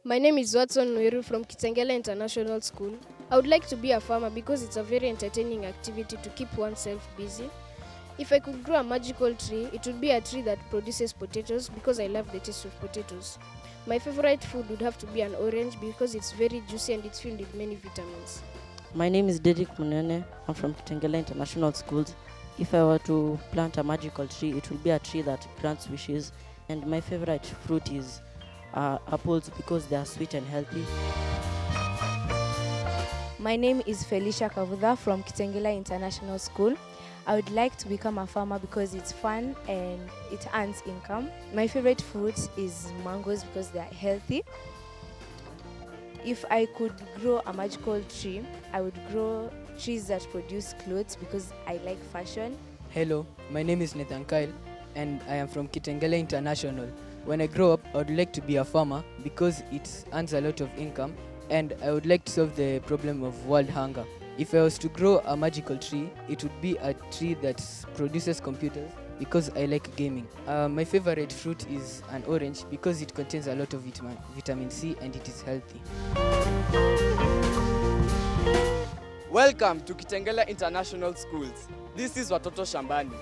My name is Watson Nwiru from Kitengela International School. I would like to be a farmer because it's a very entertaining activity to keep oneself busy. If I could grow a magical tree, it would be a tree that produces potatoes because I love the taste of potatoes. My favorite food would have to be an orange because it's very juicy and it's filled with many vitamins. My name is Derek Munene. I'm from Kitengela International Schools. If I were to plant a magical tree, it will be a tree that grants wishes. And my favorite fruit is apples because they are sweet and healthy. My name is Felicia Kavuda from Kitengela International School. I would like to become a farmer because it's fun and it earns income. My favorite fruit is mangoes because they are healthy. If I could grow a magical tree, I would grow trees that produce clothes because I like fashion. Hello, my name is Nathan Kyle and I am from Kitengela International. When I grow up, I would like to be a farmer because it earns a lot of income and I would like to solve the problem of world hunger. If I was to grow a magical tree, it would be a tree that produces computers because I like gaming. My favorite fruit is an orange because it contains a lot of vitamin C and it is healthy. Welcome to Kitengela International Schools. This is Watoto Shambani.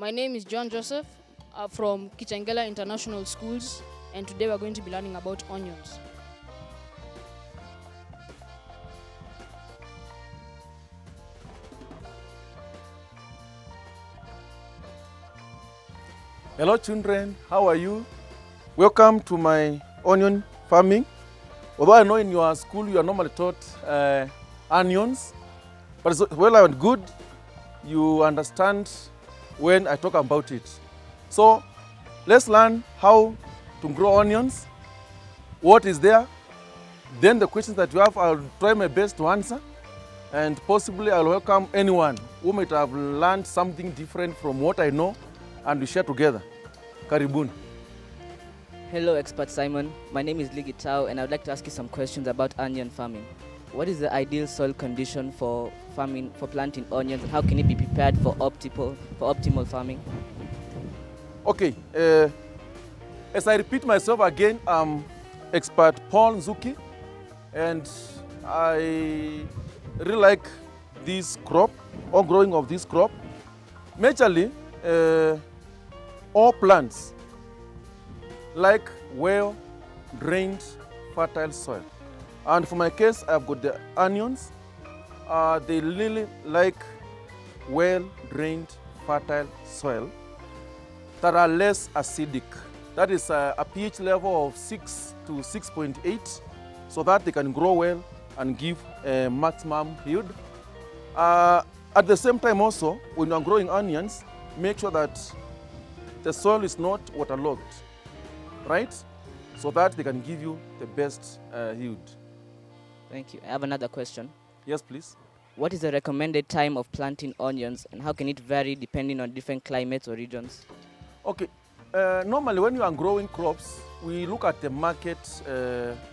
My name is John Joseph from Kitengela International Schools, and today we're going to be learning about onions. Hello children, how are you? Welcome to my onion farming. Although I know in your school you are normally taught onions, but it's well and good you understand when I talk about it. So let's learn how to grow onions, what is there, then the questions that you have I'll try my best to answer, and possibly I'll welcome anyone who might have learned something different from what I know and we share together. Karibuni. Hello, Expert Simon. My name is Ligi Tao and I would like to ask you some questions about onion farming. What is the ideal soil condition for planting onions, and how can it be prepared for optimal farming? Okay, as I repeat myself again, I'm expert Paul Nzuki, and I really like this crop, or growing of this crop. Majorly, all plants like well-drained, fertile soil. And for my case, I've got the onions. They really like well-drained, fertile soil that are less acidic. That is a pH level of 6 to 6.8, so that they can grow well and give a maximum yield. At the same time also, when you're growing onions, make sure that the soil is not waterlogged, right? So that they can give you the best yield. Thank you. I have another question. Yes, please. What is the recommended time of planting onions, and how can it vary depending on different climates or regions? Okay. Normally, when you are growing crops, we look at the market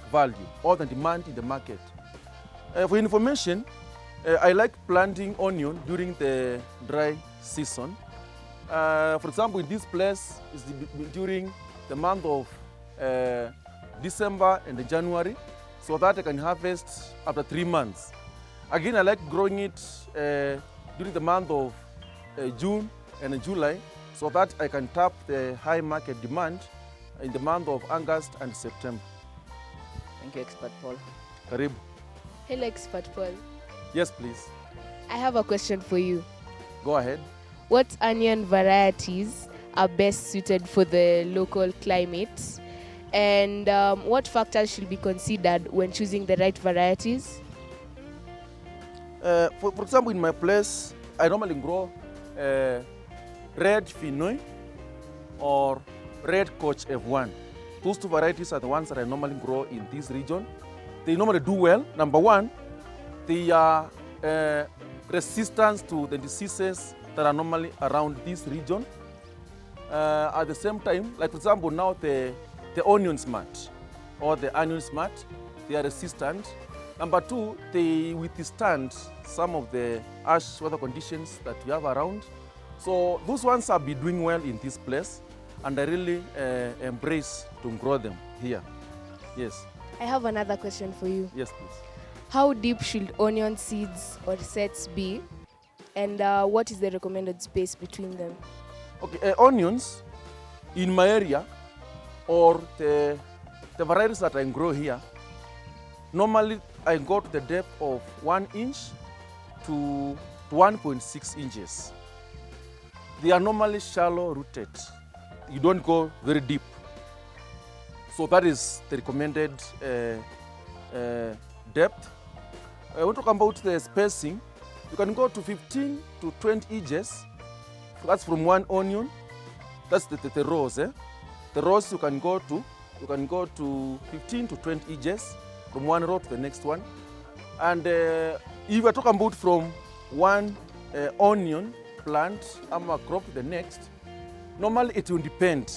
value or the demand in the market. For information, I like planting onion during the dry season. For example, in this place, it's during the month of December and January, so that I can harvest after 3 months. Again, I like growing it during the month of June and July, so that I can tap the high market demand in the month of August and September. Thank you, Expert Paul. Karibu. Hello, Expert Paul. Yes, please. I have a question for you. Go ahead. What onion varieties are best suited for the local climate? And what factors should be considered when choosing the right varieties? For example, in my place, I normally grow red Finoy or red Coach F1. Those two varieties are the ones that I normally grow in this region. They normally do well. Number one, they are resistant to the diseases that are normally around this region. At the same time, like for example, now the onion smart or the onion smart, they are resistant. Number two, they withstand some of the harsh weather conditions that we have around. So those ones have been doing well in this place, and I really embrace to grow them here. Yes. I have another question for you. Yes, please. How deep should onion seeds or sets be? And what is the recommended space between them? Okay, onions in my area or the varieties that I grow here, normally I go to the depth of 1 inch to 1.6 inches. They are normally shallow rooted. You don't go very deep. So that is the recommended depth. When we talk about the spacing, you can go to 15 to 20 inches. That's from one onion. That's the rows. The rows you can go to 15 to 20 inches from one row to the next one. And if you are talking about from one onion plant or crop to the next, normally it will depend.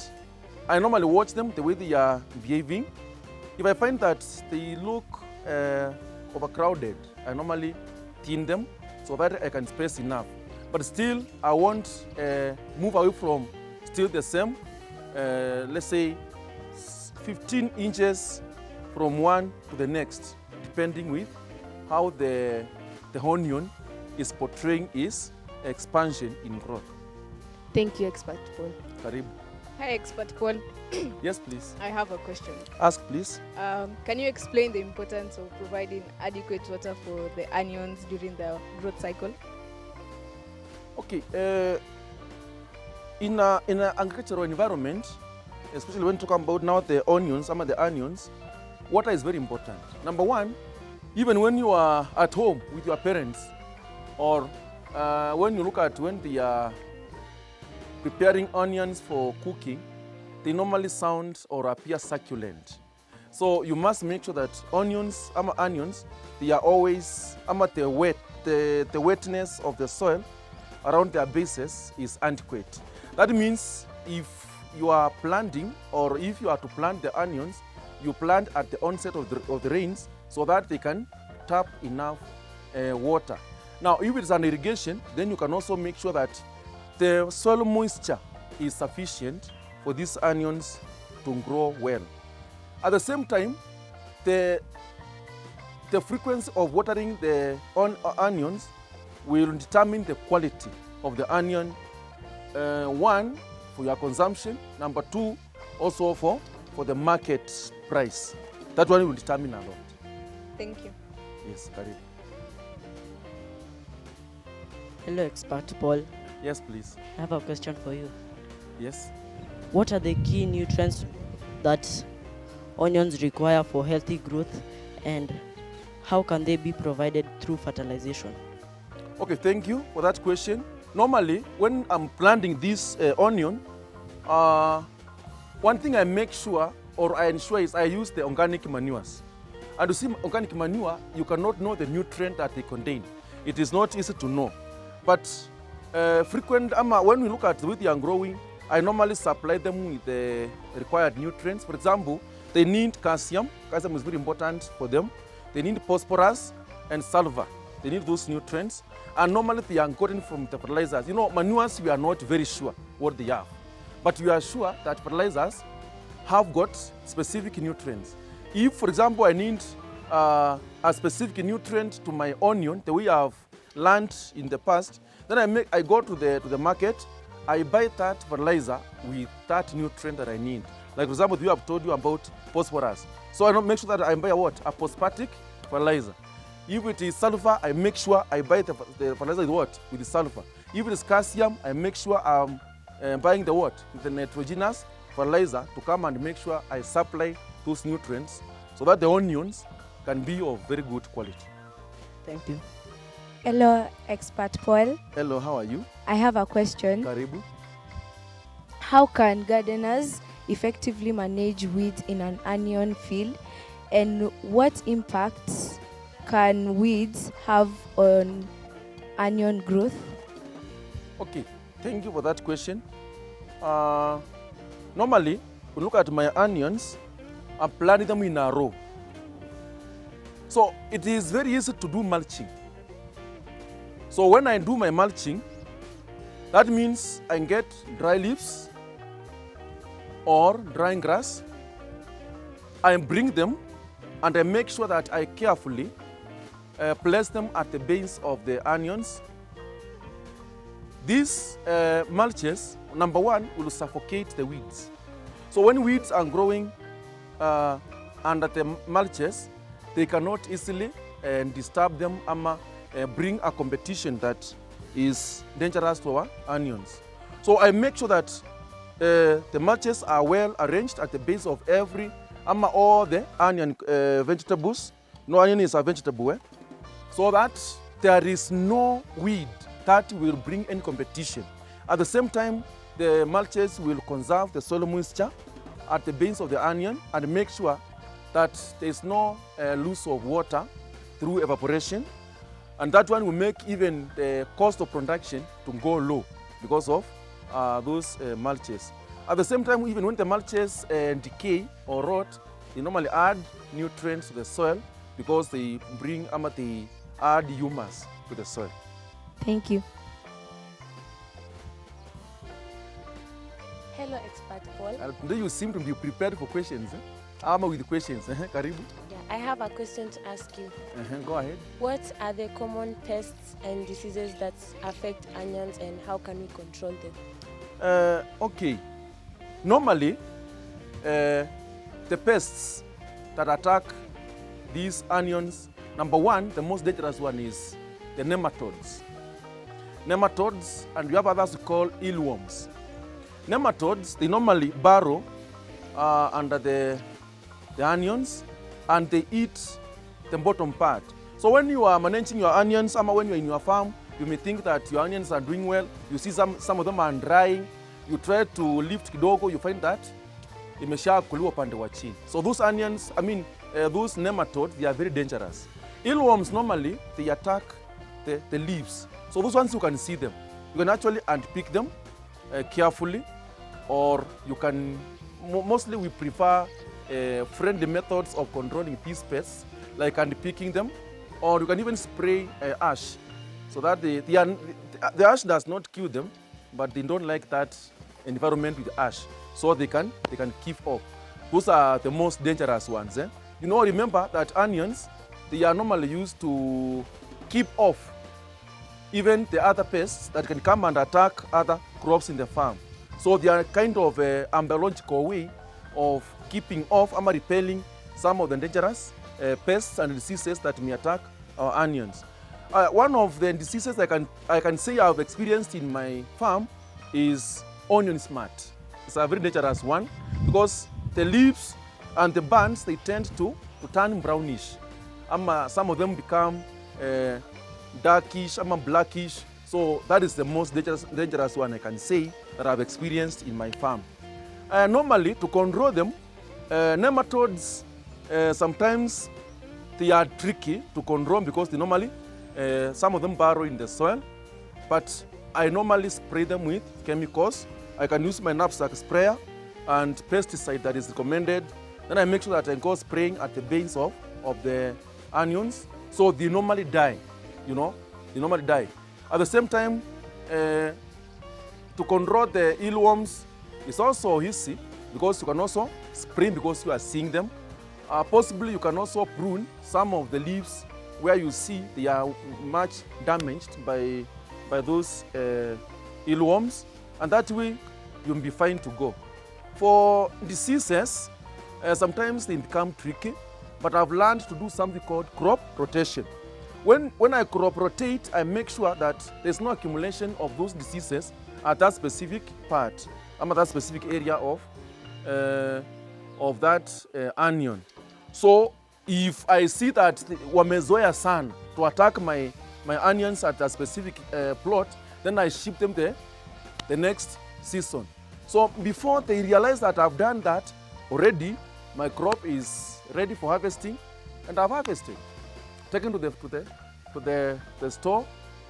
I normally watch them the way they are behaving. If I find that they look overcrowded, I normally thin them so that I can space enough. But still, I won't move away from still the same, let's say 15 inches from one to the next, depending with how the onion is portraying its expansion in growth. Thank you, Expert Paul. Karibu. Hi, Expert Paul. Yes, please. I have a question. Ask, please. Can you explain the importance of providing adequate water for the onions during the growth cycle? Okay. In an agricultural environment, especially when talking about now the onions, some of the onions, water is very important. Number one, even when you are at home with your parents, or when you look at when they are preparing onions for cooking, they normally sound or appear succulent. So you must make sure that onions, they are always, the wetness of the soil around their bases is adequate. That means if you are planting, or if you are to plant the onions, you plant at the onset of the rains so that they can tap enough water. Now, if it's an irrigation, then you can also make sure that the soil moisture is sufficient for these onions to grow well. At the same time, the frequency of watering the onions will determine the quality of the onion. One, for your consumption. Number two, also for the market price. That one will determine a lot. Thank you. Yes, Karim. Hello, Expert Paul. Yes, please. I have a question for you. Yes. What are the key nutrients that onions require for healthy growth, and how can they be provided through fertilization? Okay, thank you for that question. Normally, when I'm planting this onion, one thing I make sure or I ensure is I use the organic manures. And to see organic manure, you cannot know the nutrient that they contain. It is not easy to know. But when we look at the way they are growing, I normally supply them with the required nutrients. For example, they need calcium. Calcium is very important for them. They need phosphorus and sulfur. They need those nutrients. And normally they are gotten from the fertilizers. You know, manures, we are not very sure what they have. But we are sure that fertilizers have got specific nutrients. If, for example, I need a specific nutrient to my onion, the way I have learned in the past, then I go to the market, I buy that fertilizer with that nutrient that I need. Like, for example, we have told you about phosphorus. So I don't make sure that I buy a phosphatic fertilizer. If it is sulfur, I make sure I buy the fertilizer with the sulfur. If it is calcium, I make sure I'm buying the nitrogenous fertilizer to come and make sure I supply those nutrients so that the onions can be of very good quality. Thank you. Hello, Expert Paul. Hello, how are you? I have a question. Karibu. How can gardeners effectively manage weeds in an onion field, and what impacts can weeds have on onion growth? Okay, thank you for that question. Normally, we look at my onions, I'm planting them in a row. So it is very easy to do mulching. So when I do my mulching, that means I get dry leaves or drying grass. I bring them and I make sure that I carefully place them at the base of the onions. These mulches, number one, will suffocate the weeds. So when weeds are growing under the mulches, they cannot easily disturb them or bring a competition that is dangerous to our onions. So I make sure that the mulches are well arranged at the base of every all the onion vegetables. No onion is a vegetable, so that there is no weed that will bring any competition. At the same time, the mulches will conserve the soil moisture at the base of the onion and make sure that there is no loss of water through evaporation. And that one will make even the cost of production to go low because of those mulches. At the same time, even when the mulches decay or rot, they normally add nutrients to the soil because they they add humus to the soil. Thank you. Hello, expert Paul. Today you seem to be prepared for questions. With questions. Karibu. Yeah, I have a question to ask you. Go ahead. What are the common pests and diseases that affect onions and how can we control them? Okay. Normally, the pests that attack these onions, number one, the most dangerous one is the nematodes. Nematodes, and we have others called eelworms. Nematodes, they normally burrow under the onions and they eat the bottom part. So when you are managing your onions, when you're in your farm, you may think that your onions are doing well. You see some of them are drying. You try to lift kidogo, you find that imeshakuliwa upande wa chini. So those onions, those nematodes, they are very dangerous. Eelworms normally, they attack the leaves. So those ones you can see them. You can actually unpick them carefully, or you can, mostly we prefer friendly methods of controlling these pests, like unpicking them, or you can even spray ash, so that the ash does not kill them, but they don't like that environment with ash, so they can keep off. Those are the most dangerous ones. Remember that onions, they are normally used to keep off even the other pests that can come and attack other crops in the farm. So they are kind of a biological way of keeping off or repelling some of the dangerous pests and diseases that may attack our onions. One of the diseases I can say I've experienced in my farm is onion smut. It's a very dangerous one because the leaves and the buds, they tend to turn brownish. Some of them become darkish, blackish. So that is the most dangerous one I can say that I've experienced in my farm. Normally, to control them, nematodes, sometimes they are tricky to control because they normally, some of them burrow in the soil, but I normally spray them with chemicals. I can use my knapsack sprayer and pesticide that is recommended. Then I make sure that I go spraying at the base of the onions, so they normally die, they normally die. At the same time, to control the eelworms is also easy because you can also spray because you are seeing them. Possibly you can also prune some of the leaves where you see they are much damaged by those eelworms, and that way you'll be fine to go. For diseases, sometimes they become tricky, but I've learned to do something called crop rotation. When I crop rotate, I make sure that there's no accumulation of those diseases at that specific part, that specific area of that onion. So if I see that wamezoea sana to attack my onions at a specific plot, then I ship them the next season. So before they realize that I've done that already, my crop is ready for harvesting, and I've harvested, taken to the store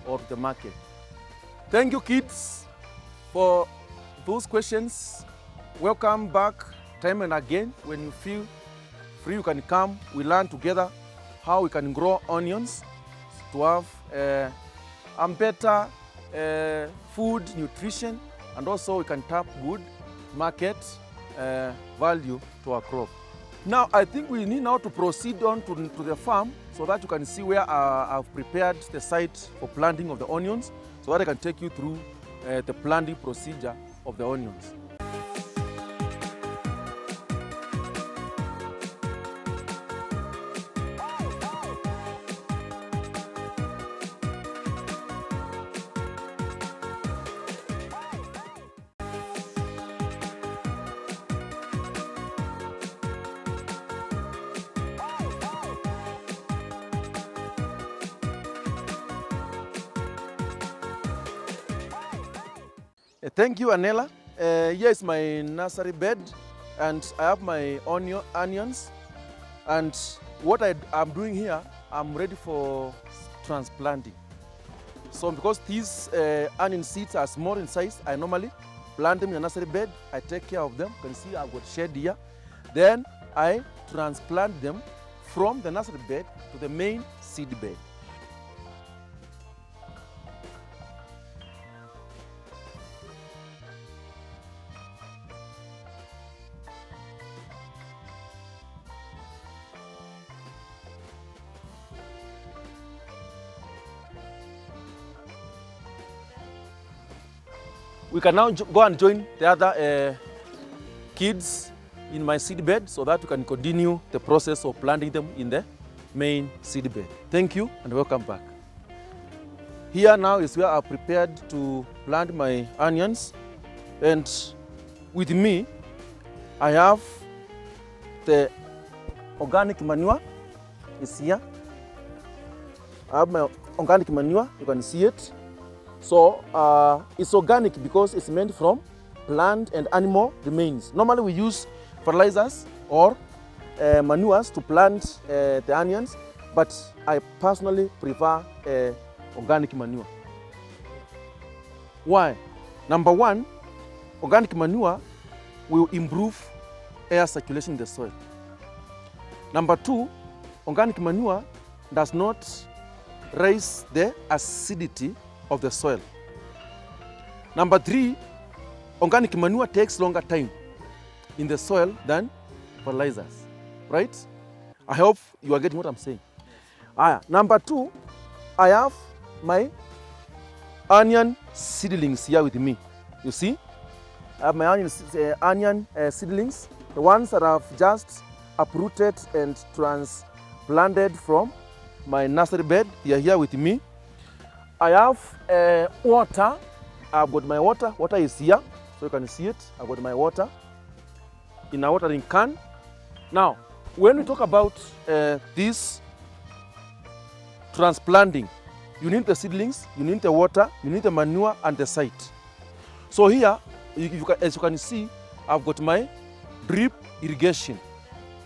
or to the market. Thank you, kids, for those questions, welcome back time and again. When you feel free, you can come. We learn together how we can grow onions to have better food, nutrition, and also we can tap good market value to our crop. Now, I think we need now to proceed on to the farm so that you can see where I've prepared the site for planting of the onions, so that I can take you through the planting procedure of the onions. Thank you, Anela. Here is my nursery bed, and I have my onions. And what I'm doing here, I'm ready for transplanting. So because these onion seeds are small in size, I normally plant them in a nursery bed. I take care of them. You can see I've got shade here. Then I transplant them from the nursery bed to the main seed bed. We can now go and join the other kids in my seed bed so that we can continue the process of planting them in the main seed bed. Thank you and welcome back. Here now is where I've prepared to plant my onions, and with me I have the organic manure is here. I have my organic manure, you can see it. So it's organic because it's made from plant and animal remains. Normally we use fertilizers or manures to plant the onions, but I personally prefer organic manure. Why? Number one, organic manure will improve air circulation in the soil. Number two, organic manure does not raise the acidity of the soil. Number three, organic manure takes longer time in the soil than fertilizers, right? I hope you are getting what I'm saying. Number two, I have my onion seedlings here with me. You see, I have my onion seedlings, the ones that I've just uprooted and transplanted from my nursery bed. They are here with me. I have water. I've got my water. Water is here, so you can see it. I've got my water in a watering can. Now, when we talk about this transplanting, you need the seedlings, you need the water, you need the manure and the site. So here, as you can see, I've got my drip irrigation.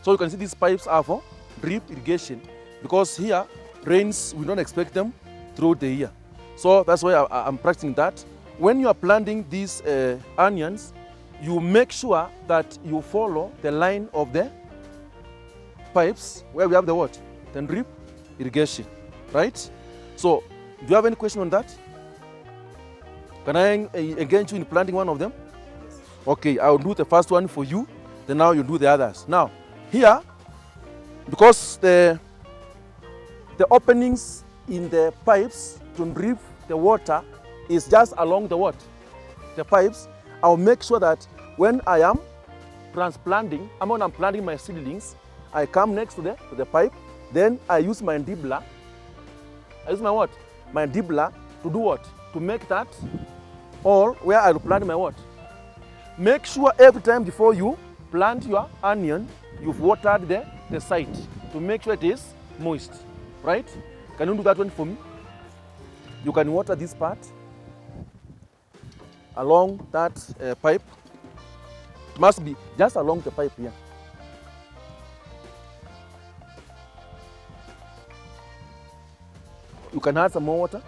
So you can see these pipes are for drip irrigation because here, rains, we don't expect them throughout the year. So that's why I'm practicing that. When you are planting these onions, you make sure that you follow the line of the pipes where we have the what? The drip irrigation, right? So, do you have any question on that? Can I engage you in planting one of them? Yes. Okay, I'll do the first one for you, then now you do the others. Now, here, because the openings in the pipes to drip the water is just along the what? The pipes. I'll make sure that when I am transplanting, when I'm planting my seedlings, I come next to the pipe, then I use my dibbler. I use my what? My dibbler to do what? To make that all where I will plant my what? Make sure every time before you plant your onion, you've watered the site to make sure it is moist, right? Can you do that one for me? You can water this part along that pipe. It must be just along the pipe here. You can add some more water.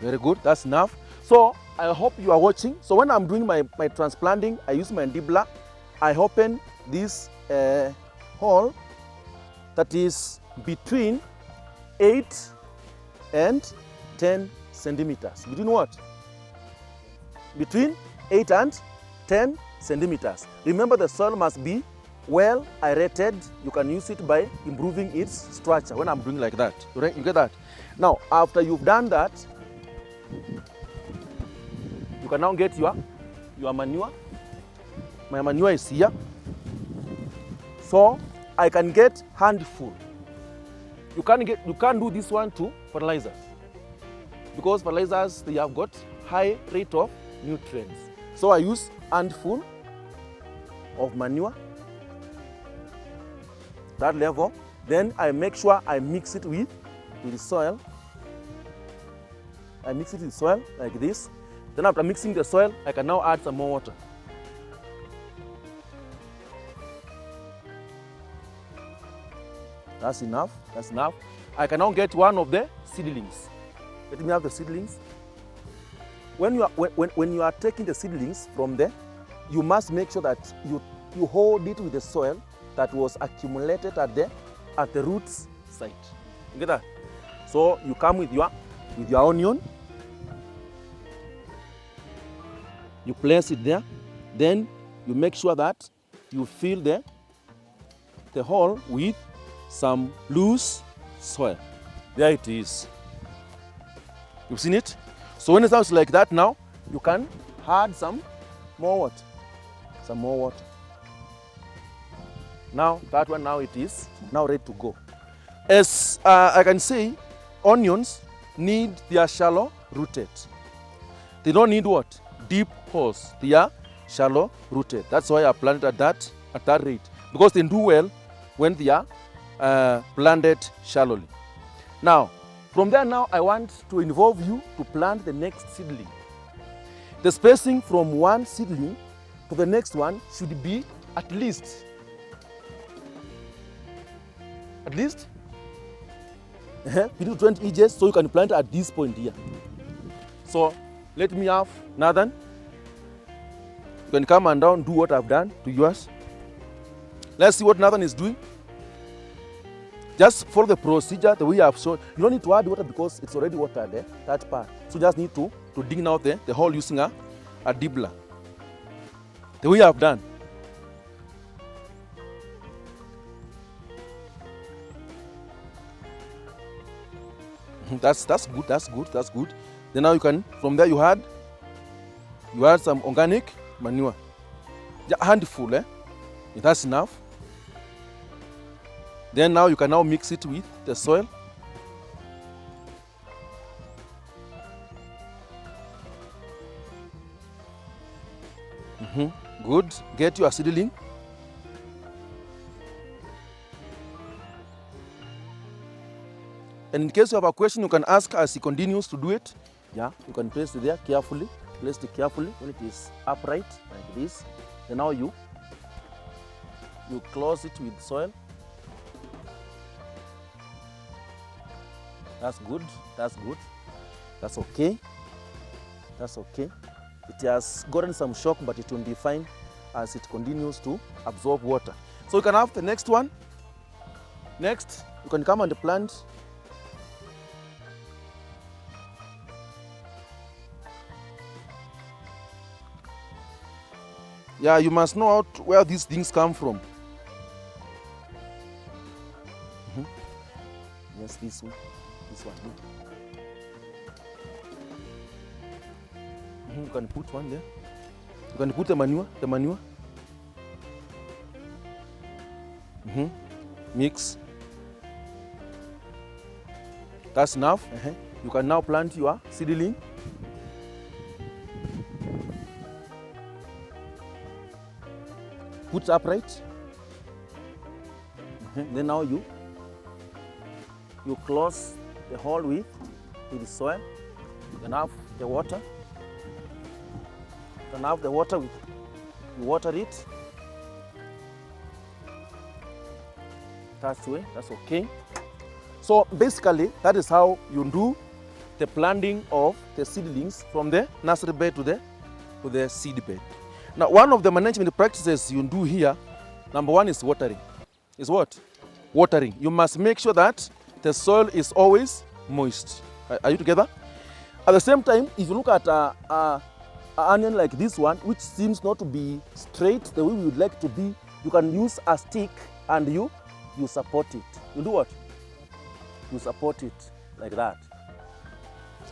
Very good, that's enough. So I hope you are watching. So when I'm doing my transplanting, I use my dibbler. I open this hole that is between 8 and 10 centimeters. Between what? Between 8 and 10 centimeters. Remember, the soil must be well aerated. You can use it by improving its structure when I'm doing like that. You get that? Now, after you've done that, you can now get your manure. My manure is here. So I can get handful. You can't do this one to fertilizers, because fertilizers, they have got high rate of nutrients. So I use handful of manure, that level. Then I make sure I mix it with the soil. I mix it with soil like this. Then after mixing the soil, I can now add some more water. That's enough. That's enough. I can now get one of the seedlings. Let me have the seedlings. When you are taking the seedlings from there, you must make sure that you hold it with the soil that was accumulated at the roots site. You get that? So you come with your onion. You place it there. Then you make sure that you fill the hole with some loose soil. There it is. You've seen it? So when it sounds like that now, you can add some more water. Some more water. Now that one, now it is now ready to go. As I can say, onions need their shallow rooted. They don't need what? Deep holes. They are shallow rooted. That's why I planted at that rate, because they do well when they are planted shallowly. Now, from there now, I want to involve you to plant the next seedling. The spacing from one seedling to the next one should be at least between 20 inches, so you can plant at this point here. So let me have Nathan. You can come and down, do what I've done to yours. Let's see what Nathan is doing. Just follow the procedure the way I've shown. You don't need to add water because it's already water there, that part. So you just need to dig out the hole using a dibbler. The way I've done. That's good. Then now you can, from there you add some organic manure. A handful, that's enough. Then now you can now mix it with the soil. Good. Get your seedling. And in case you have a question, you can ask as he continues to do it. Yeah, you can place it there carefully. Place it carefully when it is upright like this. Then now you close it with soil. That's good. That's okay. It has gotten some shock, but it will be fine as it continues to absorb water. So you can have the next one. Next, you can come and plant. Yeah, you must know where these things come from. Yes, this one. You can put one there. You can put the manure. Mix. That's enough. You can now plant your seedling. Put upright. Then now you close the hole with the soil. You can have the water. You can have the water with, you water it. That's the way, that's okay. So basically, that is how you do the planting of the seedlings from the nursery bed to the seed bed. Now, one of the management practices you do here, number one is watering. Is what? Watering. You must make sure that the soil is always moist. Are you together? At the same time, if you look at an onion like this one, which seems not to be straight the way we would like to be, you can use a stick and you support it. You do what? You support it like that.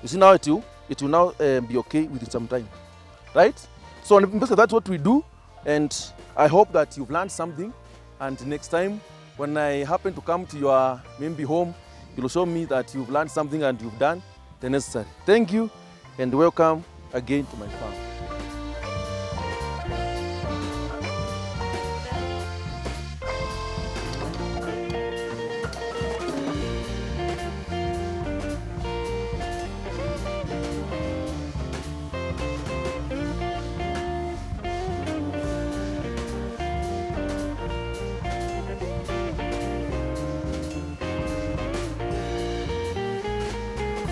You see now it will now be okay with some time, right? So basically that's what we do, and I hope that you've learned something. And next time when I happen to come to your maybe home, you'll show me that you've learned something and you've done the necessary. Thank you and welcome again to my farm.